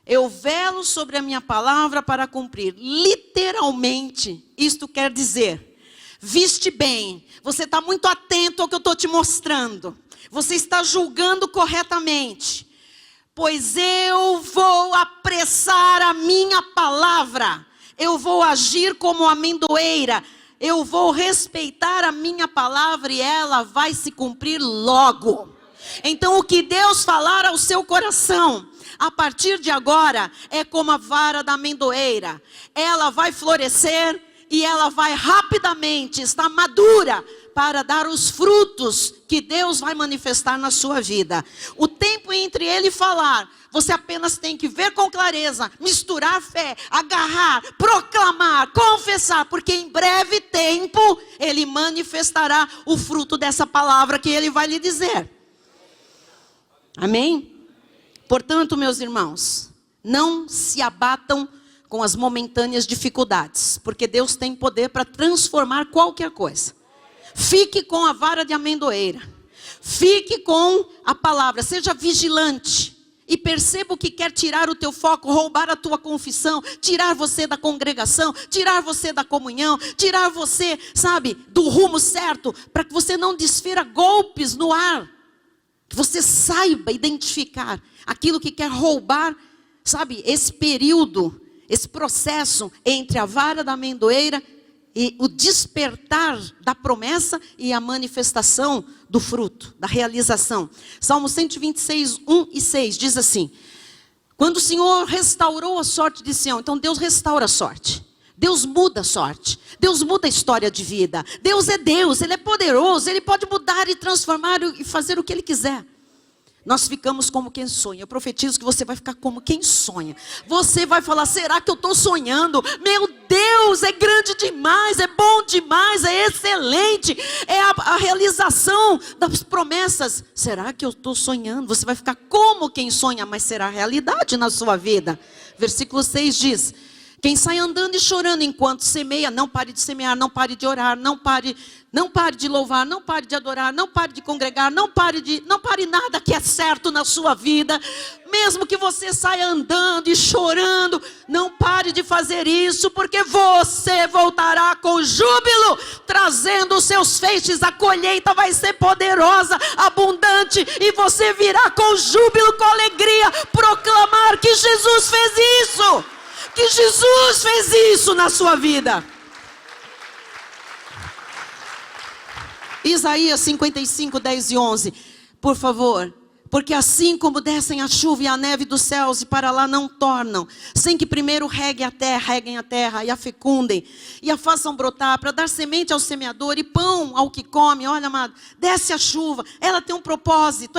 Eu velo sobre a minha palavra para cumprir. Literalmente, isto quer dizer, viste bem, você está muito atento ao que eu estou te mostrando. Você está julgando corretamente. Pois eu vou apressar a minha palavra. Eu vou agir como amendoeira. Eu vou respeitar a minha palavra e ela vai se cumprir logo. Então o que Deus falar ao seu coração, a partir de agora, é como a vara da amendoeira. Ela vai florescer e ela vai rapidamente estar madura para dar os frutos que Deus vai manifestar na sua vida. O tempo entre Ele falar, você apenas tem que ver com clareza, misturar fé, agarrar, proclamar, confessar, porque em breve tempo Ele manifestará o fruto dessa palavra que Ele vai lhe dizer. Amém? Portanto, meus irmãos, não se abatam com as momentâneas dificuldades, porque Deus tem poder para transformar qualquer coisa. Fique com a vara de amendoeira. Fique com a palavra. Seja vigilante. E perceba o que quer tirar o teu foco, roubar a tua confissão, tirar você da congregação, tirar você da comunhão, tirar você, sabe, do rumo certo, para que você não desfira golpes no ar. Que você saiba identificar aquilo que quer roubar, sabe, esse período, esse processo entre a vara da amendoeira e o despertar da promessa e a manifestação do fruto, da realização. Salmo 126, 1 e 6 diz assim: quando o Senhor restaurou a sorte de Sião, então Deus restaura a sorte. Deus muda a sorte. Deus muda a história de vida. Deus é Deus, Ele é poderoso, Ele pode mudar e transformar e fazer o que Ele quiser. Nós ficamos como quem sonha. Eu profetizo que você vai ficar como quem sonha. Você vai falar, será que eu estou sonhando? Meu Deus, é grande demais, é bom demais, é excelente. É a realização das promessas. Será que eu estou sonhando? Você vai ficar como quem sonha, mas será realidade na sua vida. Versículo 6 diz: quem sai andando e chorando enquanto semeia, não pare de semear, não pare de orar, não pare de louvar, não pare de adorar, não pare de congregar, não pare nada que é certo na sua vida. Mesmo que você saia andando e chorando, não pare de fazer isso, porque você voltará com júbilo, trazendo os seus feixes. A colheita vai ser poderosa, abundante, e você virá com júbilo, com alegria, proclamar que Jesus fez isso. Que Jesus fez isso na sua vida. Isaías 55, 10 e 11. Por favor, Porque assim como descem a chuva e a neve dos céus e para lá não tornam, sem que primeiro reguem a terra e a fecundem e a façam brotar para dar semente ao semeador e pão ao que come. Olha, amado, desce a chuva, ela tem um propósito,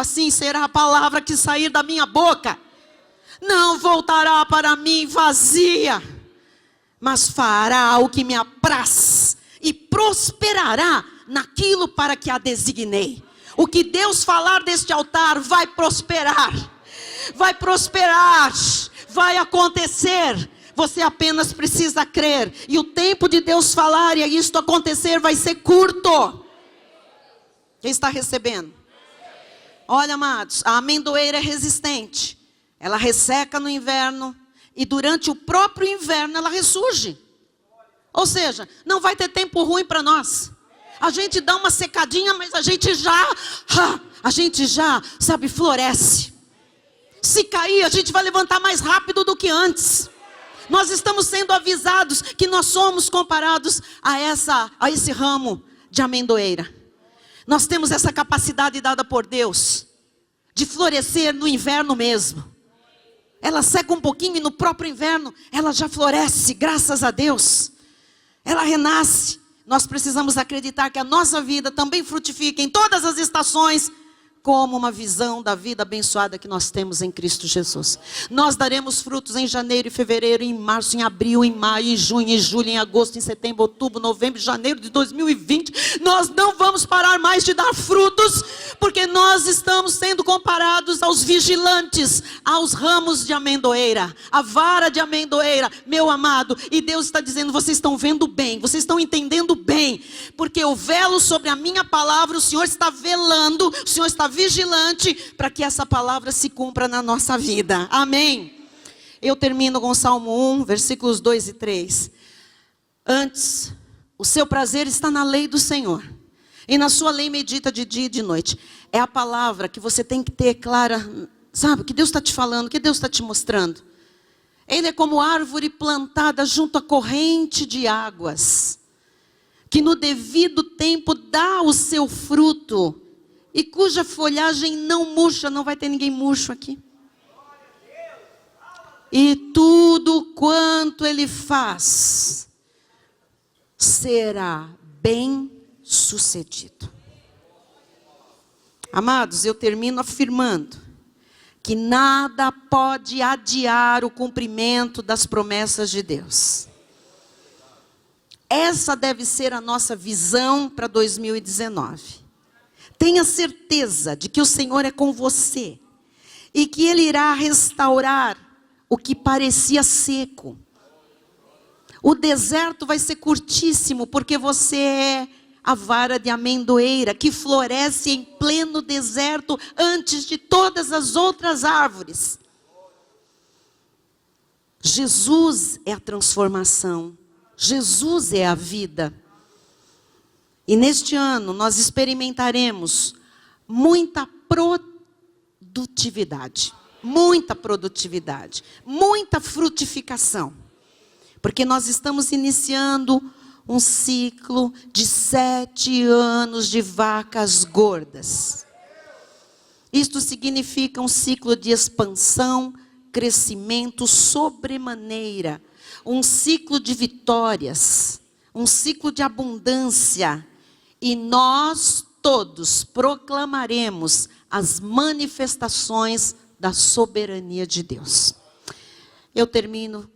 assim será a palavra que sair da minha boca. Não voltará para mim vazia, mas fará o que me apraz e prosperará naquilo para que a designei. O que Deus falar deste altar vai prosperar, vai acontecer. Você apenas precisa crer. E o tempo de Deus falar e isto acontecer vai ser curto. Quem está recebendo? Olha, amados, a amendoeira é resistente. Ela resseca no inverno e durante o próprio inverno ela ressurge. Ou seja, não vai ter tempo ruim para nós. A gente dá uma secadinha, mas a gente já, sabe, floresce. Se cair, a gente vai levantar mais rápido do que antes. Nós estamos sendo avisados que nós somos comparados a esse ramo de amendoeira. Nós temos essa capacidade dada por Deus de florescer no inverno mesmo. Ela seca um pouquinho e no próprio inverno ela já floresce, graças a Deus. Ela renasce. Nós precisamos acreditar que a nossa vida também frutifica em todas as estações, como uma visão da vida abençoada que nós temos em Cristo Jesus. Nós daremos frutos em janeiro, em fevereiro, em março, em abril, em maio, em junho, em julho, em agosto, em setembro, outubro, novembro, janeiro de 2020. Nós não vamos parar mais de dar frutos, porque nós estamos sendo comparados aos vigilantes, aos ramos de amendoeira, a vara de amendoeira, meu amado. E Deus está dizendo, vocês estão vendo bem, vocês estão entendendo bem, porque eu velo sobre a minha palavra, o Senhor está velando, o Senhor está vigilante para que essa palavra se cumpra na nossa vida. Amém. Eu termino com o Salmo 1, versículos 2 e 3. Antes, o seu prazer está na lei do Senhor, e na sua lei medita de dia e de noite. É a palavra que você tem que ter clara, sabe, que Deus está te falando, que Deus está te mostrando. Ele é como árvore plantada junto à corrente de águas, que no devido tempo dá o seu fruto, e cuja folhagem não murcha. Não vai ter ninguém murcho aqui. E tudo quanto ele faz será bem sucedido. Amados, eu termino afirmando que nada pode adiar o cumprimento das promessas de Deus. Essa deve ser a nossa visão para 2019. Tenha certeza de que o Senhor é com você e que Ele irá restaurar o que parecia seco. O deserto vai ser curtíssimo, porque você é a vara de amendoeira que floresce em pleno deserto antes de todas as outras árvores. Jesus é a transformação, Jesus é a vida. E neste ano nós experimentaremos muita produtividade, muita frutificação. Porque nós estamos iniciando um ciclo de 7 anos de vacas gordas. Isto significa um ciclo de expansão, crescimento sobremaneira, um ciclo de vitórias, um ciclo de abundância. E nós todos proclamaremos as manifestações da soberania de Deus. Eu termino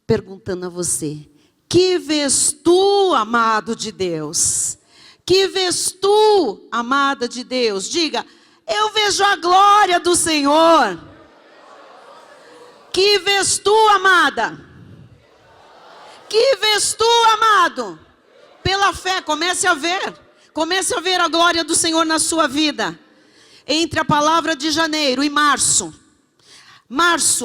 perguntando a você: que vês tu, amado de Deus? Que vês tu, amada de Deus? Diga: eu vejo a glória do Senhor. Que vês tu, amada? Que vês tu, amado? Pela fé, comece a ver a glória do Senhor na sua vida. Entre a palavra de janeiro e março,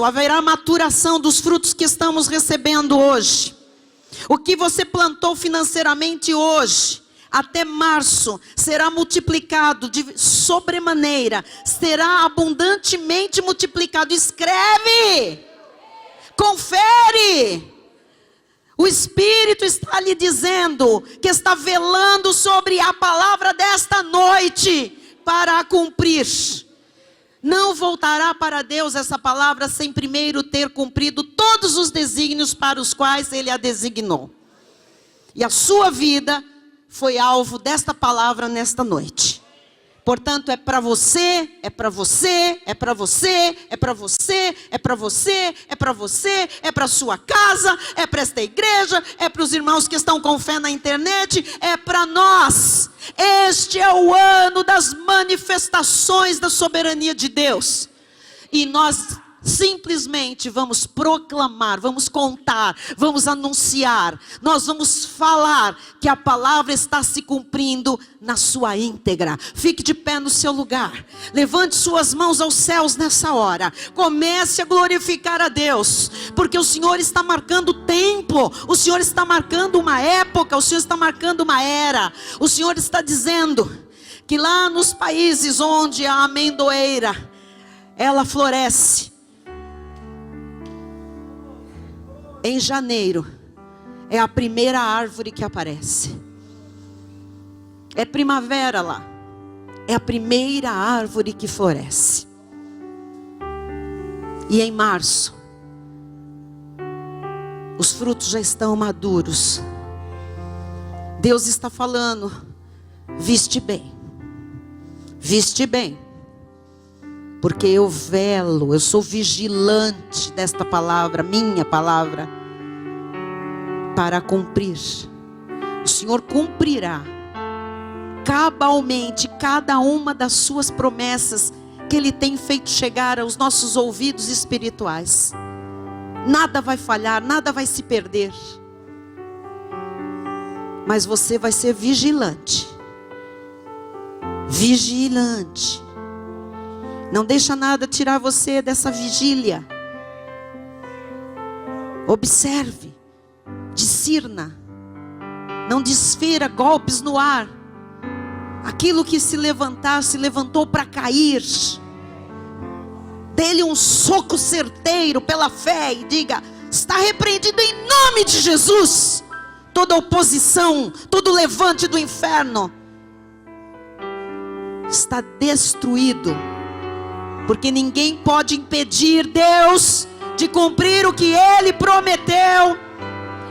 haverá maturação dos frutos que estamos recebendo hoje. O que você plantou financeiramente hoje, até março, será multiplicado de sobremaneira, será abundantemente multiplicado. Escreve, confere. O Espírito está lhe dizendo que está velando sobre a palavra desta noite para a cumprir. Não voltará para Deus essa palavra sem primeiro ter cumprido todos os desígnios para os quais Ele a designou. E a sua vida foi alvo desta palavra nesta noite. Portanto, é para você, é para você, é para você, é para você, é para você, é para você, é para sua casa, é para esta igreja, é para os irmãos que estão com fé na internet, é para nós. Este é o ano das manifestações da soberania de Deus. E nós simplesmente vamos proclamar, vamos contar, vamos anunciar, nós vamos falar que a palavra está se cumprindo na sua íntegra. Fique de pé no seu lugar, levante suas mãos aos céus nessa hora, comece a glorificar a Deus, porque o Senhor está marcando tempo, o Senhor está marcando uma época, o Senhor está marcando uma era. O Senhor está dizendo que lá nos países onde a amendoeira ela floresce, em janeiro, é a primeira árvore que aparece. É primavera lá. É a primeira árvore que floresce. E em março, os frutos já estão maduros. Deus está falando, viste bem. Viste bem. Porque eu velo, eu sou vigilante desta palavra, minha palavra, para cumprir. O Senhor cumprirá cabalmente cada uma das suas promessas que Ele tem feito chegar aos nossos ouvidos espirituais. Nada vai falhar, nada vai se perder. Mas você vai ser vigilante. Vigilante. Não deixa nada tirar você dessa vigília. Observe, discirna, não desfira golpes no ar. Aquilo que se levantar, se levantou para cair. Dê-lhe um soco certeiro pela fé e diga: está repreendido em nome de Jesus. Toda oposição, todo levante do inferno está destruído. Porque ninguém pode impedir Deus de cumprir o que Ele prometeu.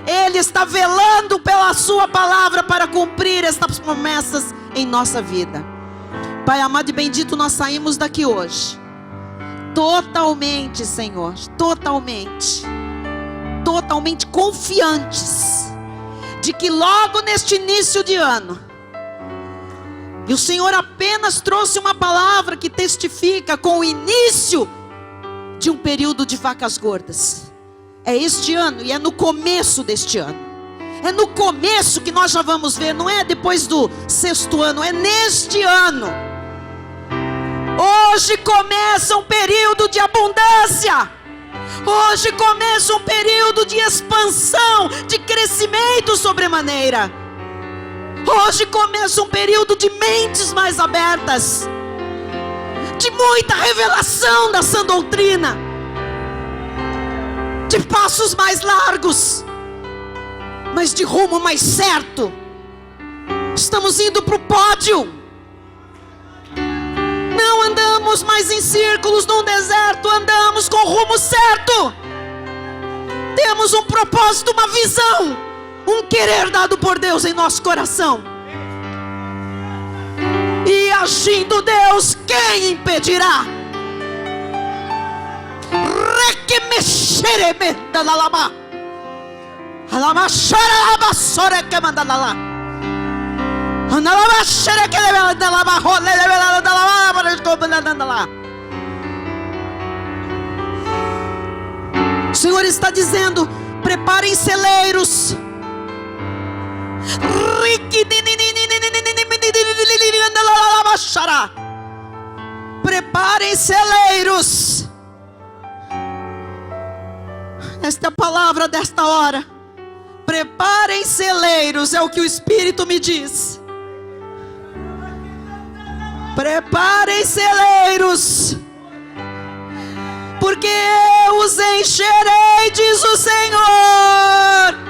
Ele está velando pela sua palavra para cumprir estas promessas em nossa vida. Pai amado e bendito, nós saímos daqui hoje totalmente, Senhor, totalmente confiantes de que logo neste início de ano, e o Senhor apenas trouxe uma palavra que testifica com o início de um período de vacas gordas. É este ano e é no começo deste ano. É no começo que nós já vamos ver, não é depois do 6º ano, é neste ano. Hoje começa um período de abundância. Hoje começa um período de expansão, de crescimento sobremaneira. Hoje começa um período de mentes mais abertas, de muita revelação da sã doutrina, de passos mais largos, mas de rumo mais certo. Estamos indo para o pódio. Não andamos mais em círculos num deserto, andamos com o rumo certo. Temos um propósito, uma visão, um querer dado por Deus em nosso coração. E agindo Deus, quem impedirá? O Senhor está dizendo: preparem celeiros. Preparem celeiros. Esta é a palavra desta hora. Preparem celeiros, é o que o Espírito me diz. Preparem celeiros, porque eu os encherei, diz o Senhor.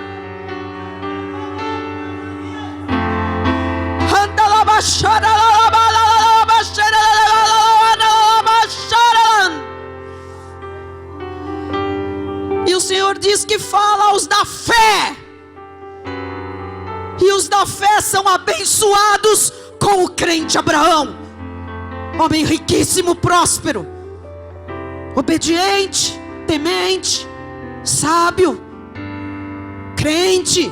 diz que fala aos da fé. E os da fé são abençoados com o crente Abraão, homem riquíssimo, próspero, obediente, temente, sábio, crente.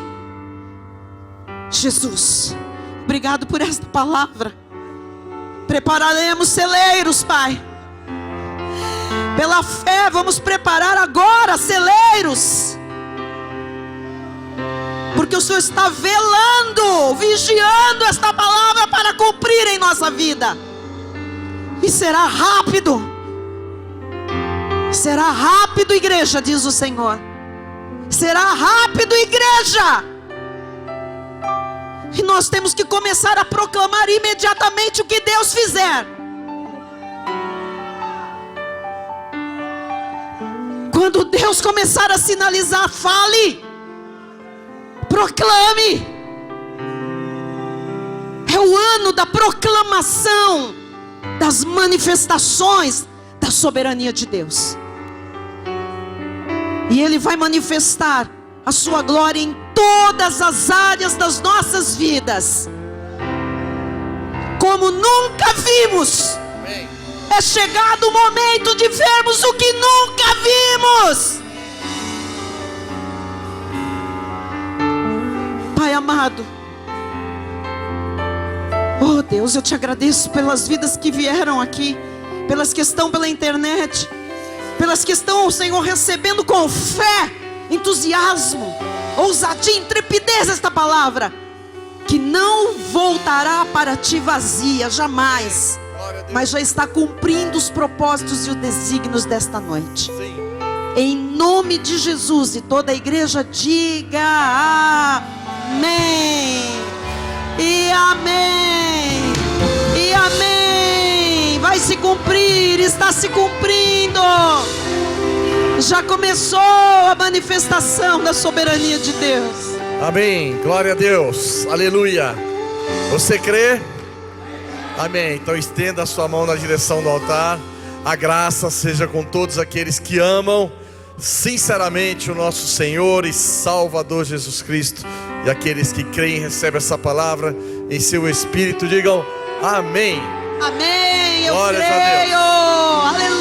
Jesus, obrigado por esta palavra. Prepararemos celeiros, Pai. Pela fé vamos preparar agora celeiros, porque o Senhor está velando, vigiando esta palavra para cumprir em nossa vida. E será rápido. Será rápido, igreja, diz o Senhor. Será rápido, igreja. E nós temos que começar a proclamar imediatamente o que Deus fizer. Quando Deus começar a sinalizar, fale, proclame. É o ano da proclamação das manifestações da soberania de Deus. E Ele vai manifestar a sua glória em todas as áreas das nossas vidas, como nunca vimos. Amém. É chegado o momento de vermos o que nunca vimos. Pai amado, oh Deus, eu te agradeço pelas vidas que vieram aqui, pelas que estão pela internet, pelas que estão, Senhor, recebendo com fé, entusiasmo, ousadia, intrepidez esta palavra, que não voltará para ti vazia, jamais, mas já está cumprindo os propósitos e os desígnios desta noite. Sim. Em nome de Jesus, e toda a igreja diga amém, e amém, e amém. Vai se cumprir, está se cumprindo. Já começou a manifestação da soberania de Deus. Amém, glória a Deus, aleluia. Você crê? Amém, então estenda a sua mão na direção do altar. A graça seja com todos aqueles que amam sinceramente o nosso Senhor e Salvador Jesus Cristo. E aqueles que creem e recebem essa palavra em seu espírito, digam amém. Amém, eu Glórias a creio, Deus. aleluia.